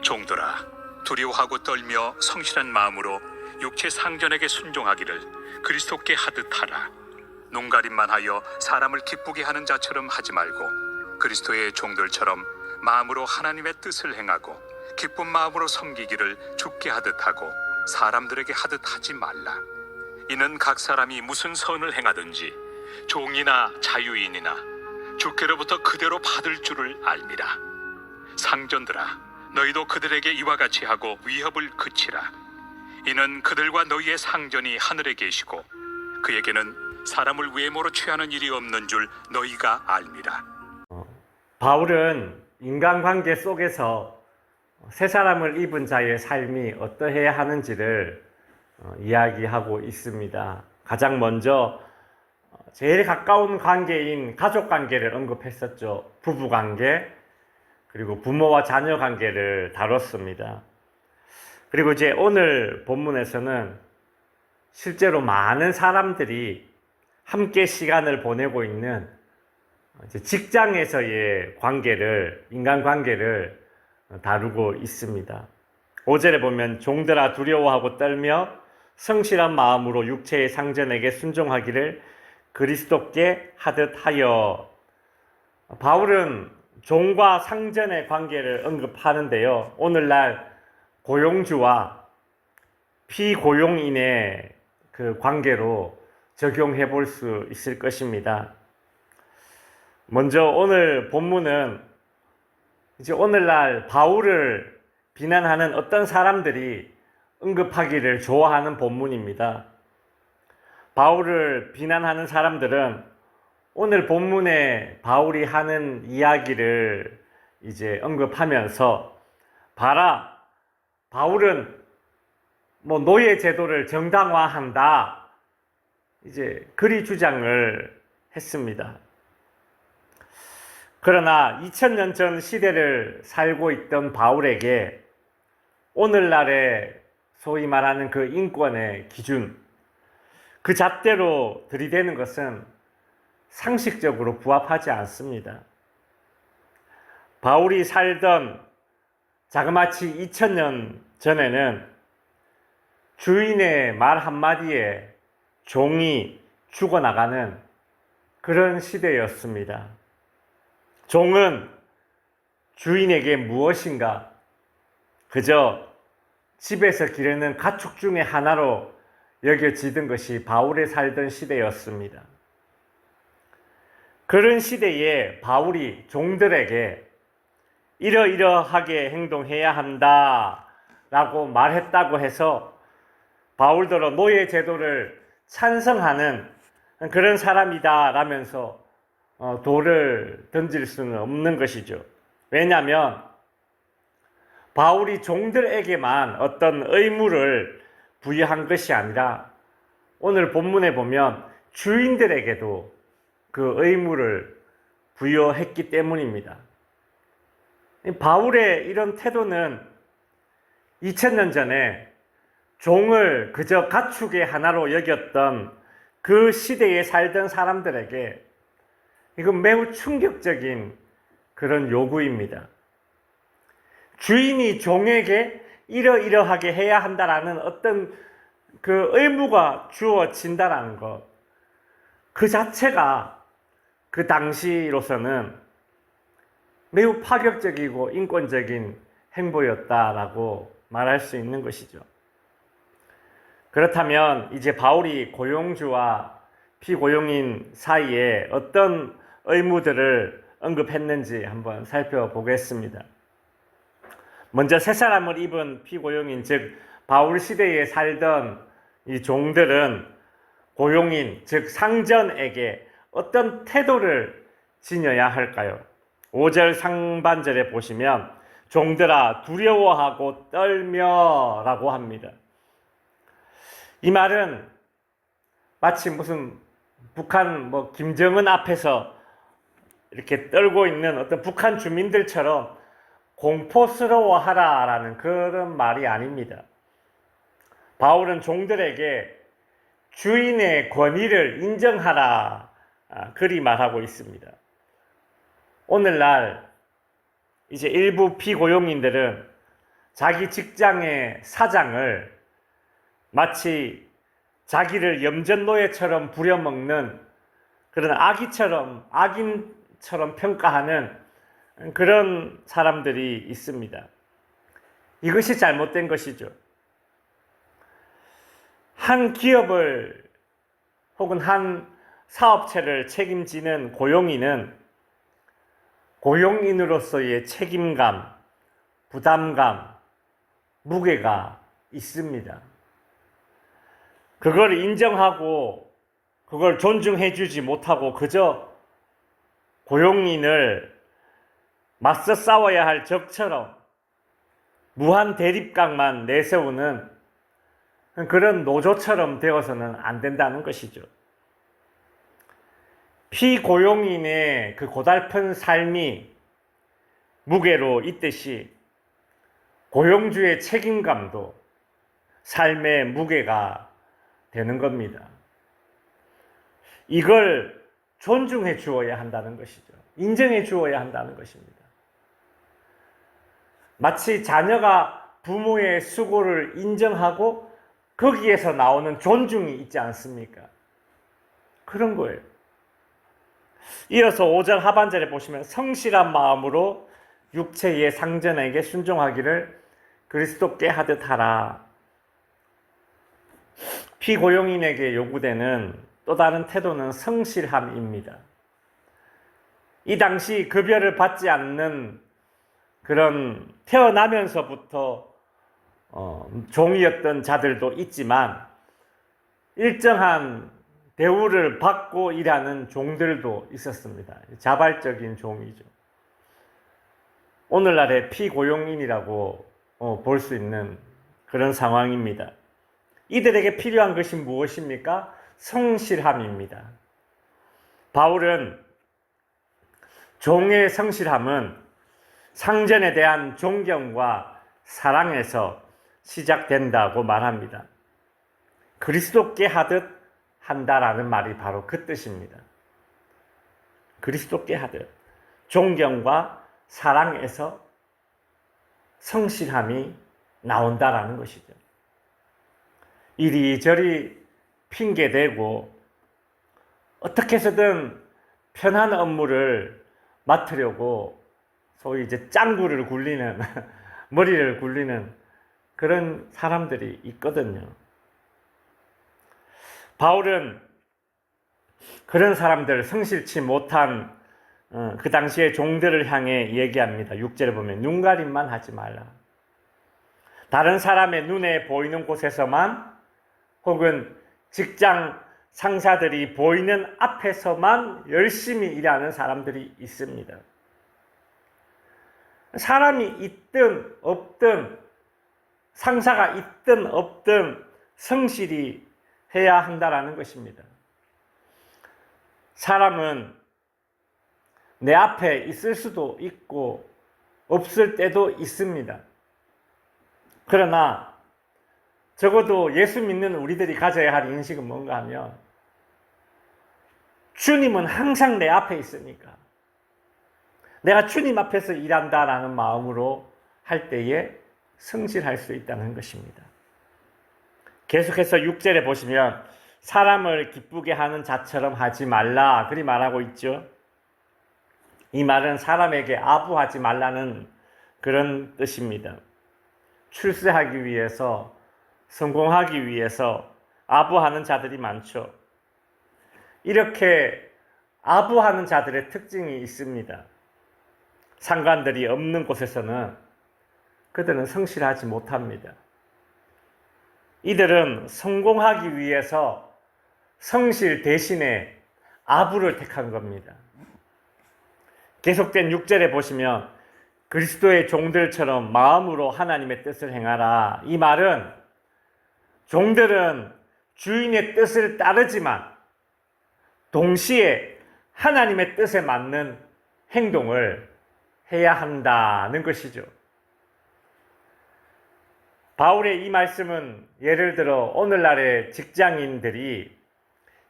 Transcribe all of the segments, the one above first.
종들아, 두려워하고 떨며 성실한 마음으로 육체 상전에게 순종하기를 그리스도께 하듯 하라. 눈가림만 하여 사람을 기쁘게 하는 자처럼 하지 말고 그리스도의 종들처럼 마음으로 하나님의 뜻을 행하고 기쁜 마음으로 섬기기를 주께 하듯 하고 사람들에게 하듯 하지 말라. 이는 각 사람이 무슨 선을 행하든지 종이나 자유인이나 주께로부터 그대로 받을 줄을 알미라. 상전들아, 너희도 그들에게 이와 같이 하고 위협을 그치라. 이는 그들과 너희의 상전이 하늘에 계시고 그에게는 사람을 외모로 취하는 일이 없는 줄 너희가 알미라. 바울은 인간관계 속에서 새 사람을 입은 자의 삶이 어떠해야 하는지를 이야기하고 있습니다. 가장 먼저 제일 가까운 관계인 가족 관계를 언급했었죠. 부부 관계, 그리고 부모와 자녀 관계를 다뤘습니다. 그리고 이제 오늘 본문에서는 실제로 많은 사람들이 함께 시간을 보내고 있는 직장에서의 관계를, 인간관계를 다루고 있습니다. 5절에 보면 종들아 두려워하고 떨며 성실한 마음으로 육체의 상전에게 순종하기를 그리스도께 하듯 하여. 바울은 종과 상전의 관계를 언급하는데요. 오늘날 고용주와 피고용인의 그 관계로 적용해 볼 수 있을 것입니다. 먼저 오늘 본문은 이제 오늘날 바울을 비난하는 어떤 사람들이 언급하기를 좋아하는 본문입니다. 바울을 비난하는 사람들은 오늘 본문에 바울이 하는 이야기를 이제 언급하면서, 봐라, 바울은 노예 제도를 정당화한다, 이제 그리 주장을 했습니다. 그러나 2000년 전 시대를 살고 있던 바울에게 오늘날의 소위 말하는 그 인권의 기준, 그 잣대로 들이대는 것은 상식적으로 부합하지 않습니다. 바울이 살던 자그마치 2000년 전에는 주인의 말 한마디에 종이 죽어나가는 그런 시대였습니다. 종은 주인에게 무엇인가 그저 집에서 기르는 가축 중에 하나로 여겨지던 것이 바울이 살던 시대였습니다. 그런 시대에 바울이 종들에게 이러이러하게 행동해야 한다 라고 말했다고 해서 바울더러 노예 제도를 찬성하는 그런 사람이다 라면서 돌을 던질 수는 없는 것이죠. 왜냐하면 바울이 종들에게만 어떤 의무를 부여한 것이 아니라 오늘 본문에 보면 주인들에게도 그 의무를 부여했기 때문입니다. 바울의 이런 태도는 2000년 전에 종을 그저 가축의 하나로 여겼던 그 시대에 살던 사람들에게 이건 매우 충격적인 그런 요구입니다. 주인이 종에게 이러이러하게 해야 한다라는 어떤 그 의무가 주어진다는 것, 그 자체가 그 당시로서는 매우 파격적이고 인권적인 행보였다라고 말할 수 있는 것이죠. 그렇다면 이제 바울이 고용주와 피고용인 사이에 어떤 의무들을 언급했는지 한번 살펴보겠습니다. 먼저 새 사람을 입은 피고용인, 즉 바울 시대에 살던 이 종들은 고용인, 즉 상전에게 어떤 태도를 지녀야 할까요? 5절 상반절에 보시면 종들아 두려워하고 떨며 라고 합니다. 이 말은 마치 무슨 북한 김정은 앞에서 이렇게 떨고 있는 어떤 북한 주민들처럼 공포스러워하라 라는 그런 말이 아닙니다. 바울은 종들에게 주인의 권위를 인정하라, 그리 말하고 있습니다. 오늘날 이제 일부 피고용인들은 자기 직장의 사장을 마치 자기를 염전노예처럼 부려먹는 그런 악인처럼 평가하는 그런 사람들이 있습니다. 이것이 잘못된 것이죠. 한 기업을 혹은 한 사업체를 책임지는 고용인은 고용인으로서의 책임감, 부담감, 무게가 있습니다. 그걸 인정하고 그걸 존중해 주지 못하고 그저 고용인을 맞서 싸워야 할 적처럼 무한 대립각만 내세우는 그런 노조처럼 되어서는 안 된다는 것이죠. 피고용인의 그 고달픈 삶이 무게로 있듯이 고용주의 책임감도 삶의 무게가 되는 겁니다. 이걸 존중해 주어야 한다는 것이죠. 인정해 주어야 한다는 것입니다. 마치 자녀가 부모의 수고를 인정하고 거기에서 나오는 존중이 있지 않습니까? 그런 거예요. 이어서 5절 하반절에 보시면 성실한 마음으로 육체의 상전에게 순종하기를 그리스도께 하듯 하라. 피고용인에게 요구되는 또 다른 태도는 성실함입니다. 이 당시 급여를 받지 않는 그런 태어나면서부터 종이었던 자들도 있지만 일정한 대우를 받고 일하는 종들도 있었습니다. 자발적인 종이죠. 오늘날의 피고용인이라고 볼 수 있는 그런 상황입니다. 이들에게 필요한 것이 무엇입니까? 성실함입니다. 바울은 종의 성실함은 상전에 대한 존경과 사랑에서 시작된다고 말합니다. 그리스도께 하듯 한다라는 말이 바로 그 뜻입니다. 그리스도께 하듯 존경과 사랑에서 성실함이 나온다라는 것이죠. 이리저리 핑계대고 어떻게 해서든 편한 업무를 맡으려고 소위 이제 짱구를 굴리는 머리를 굴리는 그런 사람들이 있거든요. 바울은 그런 사람들, 성실치 못한 그 당시의 종들을 향해 얘기합니다. 6절에 보면 눈가림만 하지 말라. 다른 사람의 눈에 보이는 곳에서만 혹은 직장 상사들이 보이는 앞에서만 열심히 일하는 사람들이 있습니다. 사람이 있든 없든 상사가 있든 없든 성실히 해야 한다라는 것입니다. 사람은 내 앞에 있을 수도 있고 없을 때도 있습니다. 그러나 적어도 예수 믿는 우리들이 가져야 할 인식은 뭔가 하면 주님은 항상 내 앞에 있으니까 내가 주님 앞에서 일한다라는 마음으로 할 때에 성실할 수 있다는 것입니다. 계속해서 6절에 보시면 사람을 기쁘게 하는 자처럼 하지 말라 그리 말하고 있죠. 이 말은 사람에게 아부하지 말라는 그런 뜻입니다. 출세하기 위해서 성공하기 위해서 아부하는 자들이 많죠. 이렇게 아부하는 자들의 특징이 있습니다. 상관들이 없는 곳에서는 그들은 성실하지 못합니다. 이들은 성공하기 위해서 성실 대신에 아부를 택한 겁니다. 계속된 6절에 보시면 그리스도의 종들처럼 마음으로 하나님의 뜻을 행하라. 이 말은 종들은 주인의 뜻을 따르지만 동시에 하나님의 뜻에 맞는 행동을 해야 한다는 것이죠. 바울의 이 말씀은 예를 들어 오늘날의 직장인들이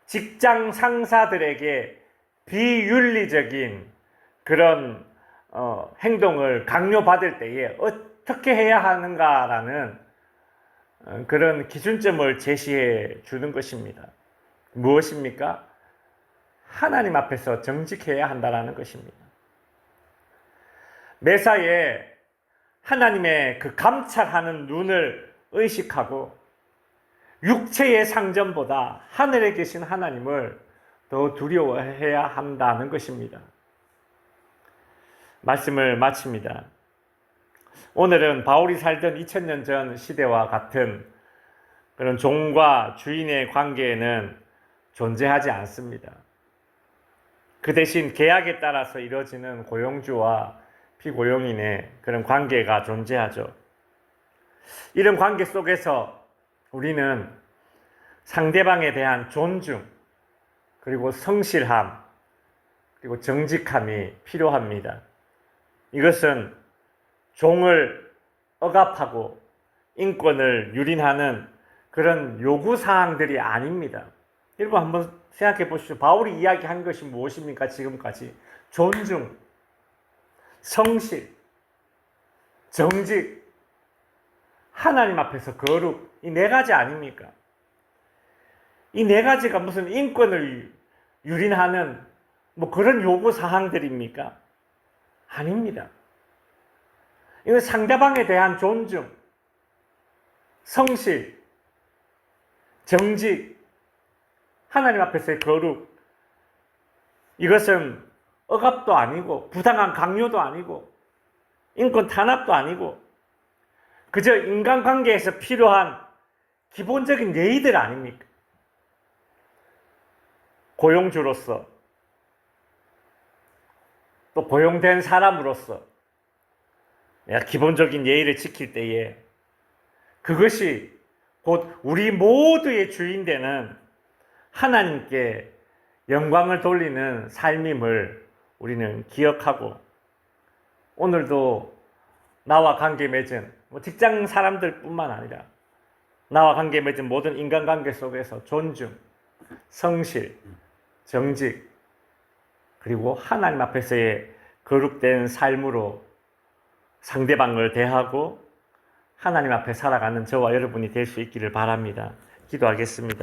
직장 상사들에게 비윤리적인 그런 행동을 강요받을 때에 어떻게 해야 하는가라는 그런 기준점을 제시해 주는 것입니다. 무엇입니까? 하나님 앞에서 정직해야 한다는 것입니다. 매사에 하나님의 그 감찰하는 눈을 의식하고 육체의 상전보다 하늘에 계신 하나님을 더 두려워해야 한다는 것입니다. 말씀을 마칩니다. 오늘은 바울이 살던 2000년 전 시대와 같은 그런 종과 주인의 관계에는 존재하지 않습니다. 그 대신 계약에 따라서 이루어지는 고용주와 피고용인의 그런 관계가 존재하죠. 이런 관계 속에서 우리는 상대방에 대한 존중, 그리고 성실함, 그리고 정직함이 필요합니다. 이것은 종을 억압하고 인권을 유린하는 그런 요구사항들이 아닙니다. 여러분 한번 생각해 보십시오. 바울이 이야기한 것이 무엇입니까? 지금까지 존중, 성실, 정직, 하나님 앞에서 거룩, 이 네 가지 아닙니까? 이 네 가지가 무슨 인권을 유린하는 뭐 그런 요구사항들입니까? 아닙니다. 이건 상대방에 대한 존중, 성실, 정직, 하나님 앞에서의 거룩, 이것은 억압도 아니고 부당한 강요도 아니고 인권 탄압도 아니고 그저 인간관계에서 필요한 기본적인 예의들 아닙니까? 고용주로서 또 고용된 사람으로서 내가 기본적인 예의를 지킬 때에 그것이 곧 우리 모두의 주인 되는 하나님께 영광을 돌리는 삶임을 우리는 기억하고 오늘도 나와 관계 맺은 직장 사람들 뿐만 아니라 나와 관계 맺은 모든 인간관계 속에서 존중, 성실, 정직, 그리고 하나님 앞에서의 거룩된 삶으로 상대방을 대하고 하나님 앞에 살아가는 저와 여러분이 될 수 있기를 바랍니다. 기도하겠습니다.